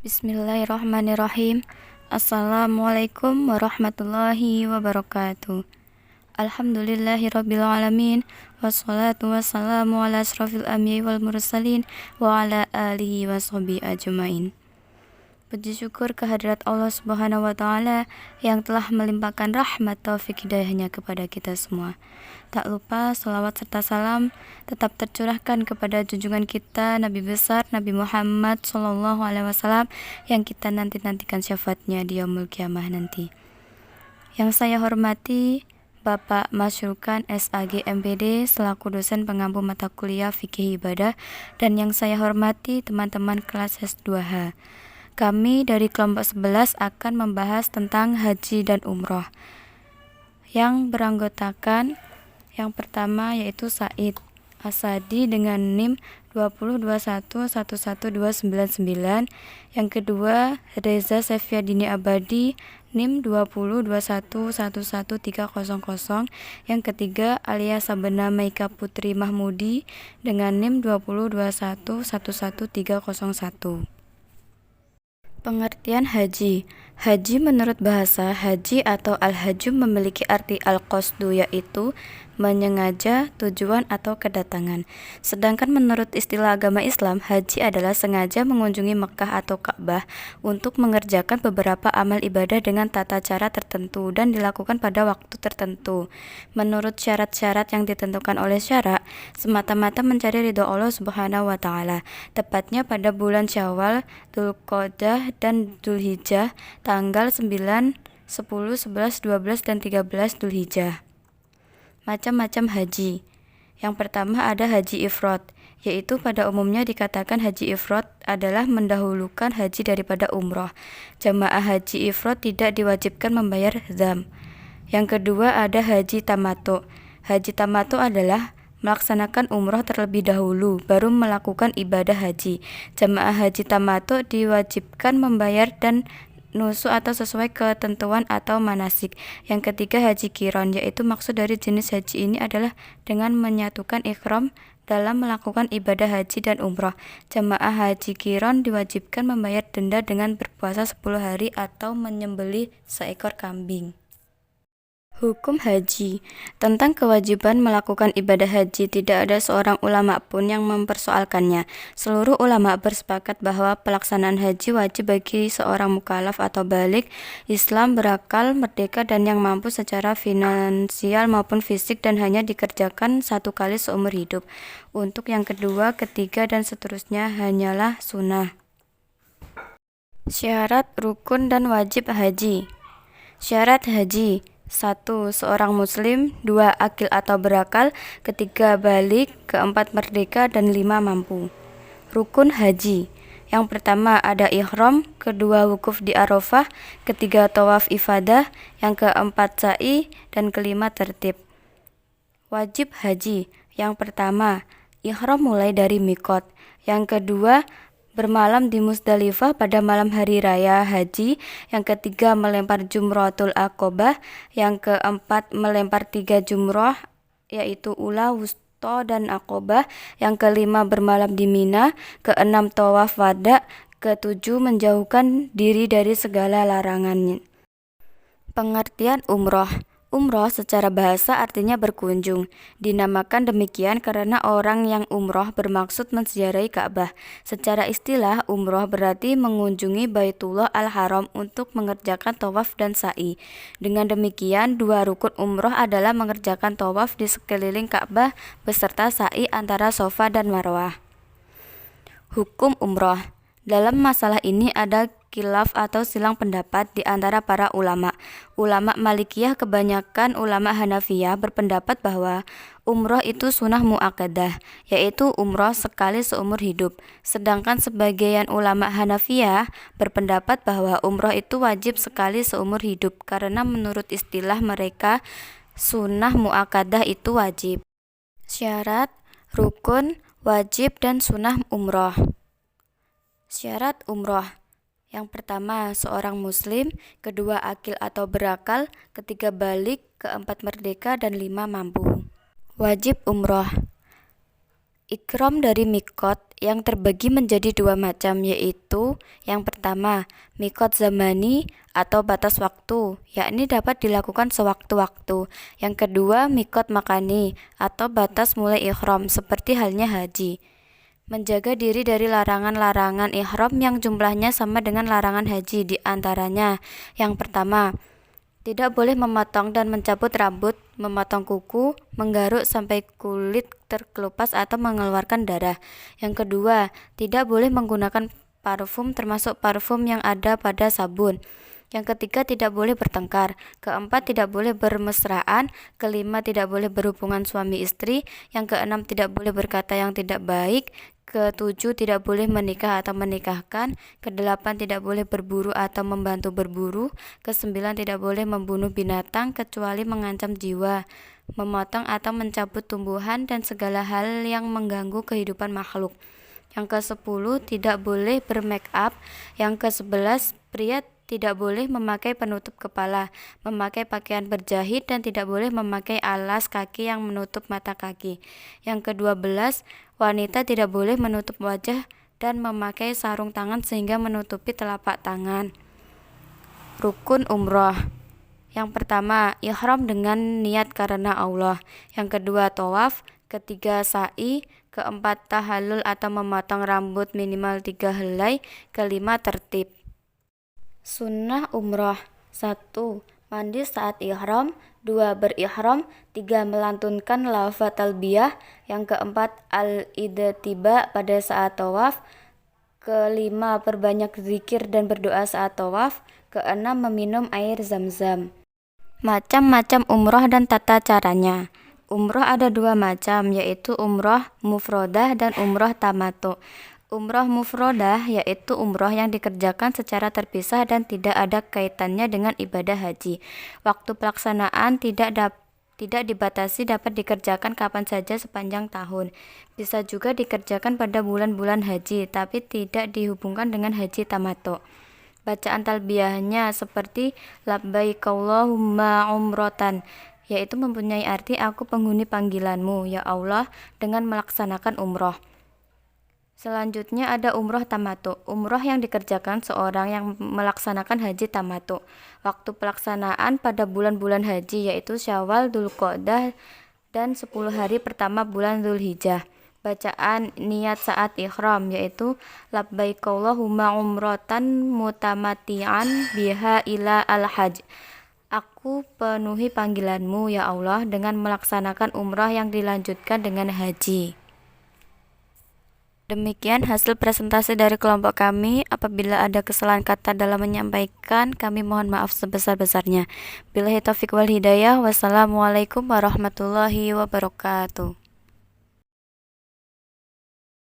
Bismillahirrahmanirrahim. Assalamualaikum warahmatullahi wabarakatuh. Alhamdulillahirabbil alamin. Wassalatu wassalamu ala asrofil anbiya'i wal mursalin wa ala alihi washabihi ajmain. Puji syukur kehadirat Allah Subhanahu wa taala yang telah melimpahkan rahmat taufik hidayahnya kepada kita semua. Tak lupa salawat serta salam tetap tercurahkan kepada junjungan kita Nabi besar Nabi Muhammad SAW yang kita nantikan syafaatnya di yaumul kiamah nanti. Yang saya hormati Bapak Masyrukan SAG MPD selaku dosen pengampu mata kuliah fikih ibadah, dan yang saya hormati teman-teman kelas S2H. Kami dari kelompok 11 akan membahas tentang haji dan umroh yang beranggotakan yang pertama yaitu Said Asadi dengan NIM 202111299, yang kedua Reza Sefyadini Abadi NIM 202111300, yang ketiga Alia Sabena Meika Putri Mahmudi dengan NIM 202111301. Pengertian haji. Haji menurut bahasa haji atau al-haju memiliki arti al-qasdu, yaitu menyengaja, tujuan atau kedatangan. Sedangkan menurut istilah agama Islam, haji adalah sengaja mengunjungi Mekah atau Ka'bah untuk mengerjakan beberapa amal ibadah dengan tata cara tertentu dan dilakukan pada waktu tertentu menurut syarat-syarat yang ditentukan oleh syara, semata-mata mencari ridho Allah Subhanahu wa taala, tepatnya pada bulan Syawal, Dzulqa'dah dan Dzulhijjah, tanggal 9, 10, 11, 12, dan 13 Dzulhijjah. Macam-macam haji. Yang pertama ada haji ifrad, yaitu pada umumnya dikatakan haji ifrad adalah mendahulukan haji daripada umroh. Jamaah haji ifrad tidak diwajibkan membayar dzam. Yang kedua ada haji tamattu. Haji tamattu adalah melaksanakan umroh terlebih dahulu, baru melakukan ibadah haji. Jamaah haji tamattu diwajibkan membayar dan nusuk atau sesuai ketentuan atau manasik. Yang ketiga haji qiron, yaitu maksud dari jenis haji ini adalah dengan menyatukan ihram dalam melakukan ibadah haji dan umroh. Jamaah haji qiron diwajibkan membayar denda dengan berpuasa 10 hari atau menyembelih seekor kambing. Hukum haji. Tentang kewajiban melakukan ibadah haji, tidak ada seorang ulama pun yang mempersoalkannya. Seluruh ulama bersepakat bahwa pelaksanaan haji wajib bagi seorang mukallaf atau balik Islam berakal, merdeka, dan yang mampu secara finansial maupun fisik, dan hanya dikerjakan satu kali seumur hidup. Untuk yang kedua, ketiga, dan seterusnya hanyalah sunnah. Syarat, rukun, dan wajib haji. Syarat haji: 1. Seorang muslim. 2. Akil atau berakal. 3. Balik. 4. Merdeka. Dan 5. Mampu. Rukun haji. Yang pertama ada ihram. Kedua wukuf di Arafah. Ketiga tawaf ifadah. Yang keempat sa'i. Dan kelima tertib. Wajib haji. Yang pertama ihram mulai dari mikot. Yang kedua bermalam di Musdalifah pada malam hari raya haji. Yang ketiga melempar jumratul aqobah. Yang keempat melempar 3 jumroh, yaitu ula, wusta, dan aqobah. Yang kelima bermalam di Mina. Keenam tawaf wada. Ketujuh menjauhkan diri dari segala larangan. Pengertian umroh. Umroh secara bahasa artinya berkunjung. Dinamakan demikian karena orang yang umroh bermaksud menziarahi Ka'bah. Secara istilah, umroh berarti mengunjungi Baitullah Al-Haram untuk mengerjakan tawaf dan sa'i. Dengan demikian, 2 rukun umroh adalah mengerjakan tawaf di sekeliling Ka'bah beserta sa'i antara Safa dan Marwah. Hukum umroh. Dalam masalah ini ada khilaf atau silang pendapat di antara para ulama. Ulama Malikiyah, kebanyakan ulama Hanafiyah berpendapat bahwa umroh itu sunnah muakkadah, yaitu umroh sekali seumur hidup. Sedangkan sebagian ulama Hanafiyah berpendapat bahwa umroh itu wajib sekali seumur hidup, karena menurut istilah mereka sunnah muakkadah itu wajib. Syarat, rukun, wajib, dan sunnah umroh. Syarat umroh. Yang pertama seorang muslim. Kedua akil atau berakal. Ketiga balik. Keempat merdeka. Dan 5 mampu. Wajib umroh. Ikram dari mikot yang terbagi menjadi dua macam, yaitu yang pertama, mikot zamani atau batas waktu, yakni dapat dilakukan sewaktu-waktu. Yang kedua, mikot makani atau batas mulai ihram, seperti halnya haji. Menjaga diri dari larangan-larangan ihram yang jumlahnya sama dengan larangan haji, di antaranya yang pertama, tidak boleh memotong dan mencabut rambut, memotong kuku, menggaruk sampai kulit terkelupas atau mengeluarkan darah. Yang kedua, tidak boleh menggunakan parfum termasuk parfum yang ada pada sabun. Yang ketiga, tidak boleh bertengkar. Keempat, tidak boleh bermesraan. Kelima, tidak boleh berhubungan suami istri. Yang keenam, tidak boleh berkata yang tidak baik. Ketujuh, tidak boleh menikah atau menikahkan. Kedelapan, tidak boleh berburu atau membantu berburu. Kesembilan, tidak boleh membunuh binatang kecuali mengancam jiwa, memotong atau mencabut tumbuhan dan segala hal yang mengganggu kehidupan makhluk. Yang ke-10, tidak boleh bermake up. Yang ke-11, pria tidak boleh memakai penutup kepala, memakai pakaian berjahit, dan tidak boleh memakai alas kaki yang menutup mata kaki. Yang ke-12, wanita tidak boleh menutup wajah dan memakai sarung tangan sehingga menutupi telapak tangan. Rukun umroh. Yang pertama, ihram dengan niat karena Allah. Yang kedua, tawaf. Ketiga, sa'i. Keempat, tahallul atau memotong rambut minimal 3 helai. Kelima, tertib. Sunnah umroh. 1. Mandi saat ihram. 2. Berihram. 3. Melantunkan lafaz talbiyah. Yang keempat, al-idtiba pada saat tawaf. Kelima, perbanyak zikir dan berdoa saat tawaf. Keenam, meminum air zam-zam. Macam-macam umroh dan tata caranya. Umroh ada dua macam, yaitu umroh mufrodah dan umroh tamato. Umroh mufrodah yaitu umroh yang dikerjakan secara terpisah dan tidak ada kaitannya dengan ibadah haji. Waktu pelaksanaan tidak dibatasi, dapat dikerjakan kapan saja sepanjang tahun. Bisa juga dikerjakan pada bulan-bulan haji, tapi tidak dihubungkan dengan haji tamato. Bacaan talbiyahnya seperti labbaik Allahumma umrotan, yaitu mempunyai arti aku penghuni panggilanmu, ya Allah, dengan melaksanakan umroh. Selanjutnya ada umroh tamato, umroh yang dikerjakan seorang yang melaksanakan haji tamato. Waktu pelaksanaan pada bulan-bulan haji yaitu Syawal, Dzulqa'dah, dan 10 hari pertama bulan Dzulhijjah. Bacaan niat saat ihram yaitu labbaik Allahumma umrotan mutamati'an biha ila al-hajj. Aku penuhi panggilanmu ya Allah dengan melaksanakan umrah yang dilanjutkan dengan haji. Demikian hasil presentasi dari kelompok kami. Apabila ada kesalahan kata dalam menyampaikan, kami mohon maaf sebesar-besarnya. Billahi taufiq wal hidayah. Wassalamualaikum warahmatullahi wabarakatuh.